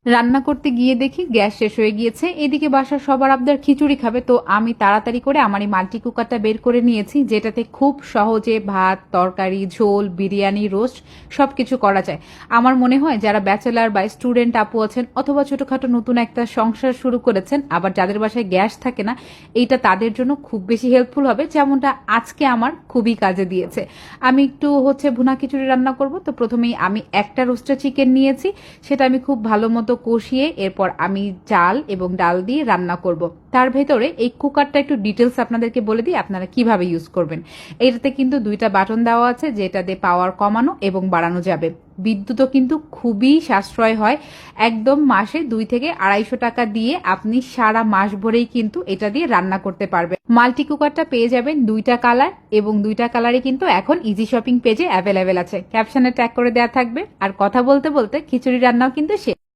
রান্না করতে গিয়ে দেখি গ্যাস শেষ হয়ে গিয়েছে। এদিকে বাসার সবার আবদার খিচুড়ি খাবে, তো আমি তাড়াতাড়ি করে আমার এই মাল্টি কুকারটা বের করে নিয়েছি, যেটাতে খুব সহজে ভাত, তরকারি, ঝোল, বিরিয়ানি, রোস্ট সবকিছু করা যায়। আমার মনে হয় যারা ব্যাচেলার বা স্টুডেন্ট আপু আছেন অথবা ছোটখাটো নতুন একটা সংসার শুরু করেছেন, আবার যাদের বাসায় গ্যাস থাকে না, এইটা তাদের জন্য খুব বেশি হেল্পফুল হবে, যেমনটা আজকে আমার খুবই কাজে দিয়েছে। আমি একটু ভুনা খিচুড়ি রান্না করব, তো প্রথমেই আমি একটা রোস্টেড চিকেন নিয়েছি, সেটা আমি খুব ভালো মতো কষিয়ে এরপর আমি চাল এবং ডাল দিয়ে রান্না করব। তার ভেতরে এই কুকারটা একটু ডিটেলস আপনাদেরকে বলে দিই আপনারা কিভাবে ইউজ করবেন। এটাতে কিন্তু দুইটা বাটন দেওয়া আছে, যেটা দিয়ে পাওয়ার কমানো এবং বাড়ানো যাবে। বিদ্যুৎও কিন্তু খুবই সাশ্রয় হয়, একদম মাসে 200 থেকে 250 টাকা দিয়ে আপনি সারা মাস ভরেই কিন্তু এটা দিয়ে রান্না করতে পারবেন। মাল্টি কুকারটা পেয়ে যাবেন দুইটা কালার, এবং দুইটা কালারে কিন্তু এখন ইজি শপিং পেজে অ্যাভেলেবেল আছে, ক্যাপশনে ট্যাগ করে দেওয়া থাকবে। আর কথা বলতে বলতে খিচুড়ি রান্নাও কিন্তু শেষ।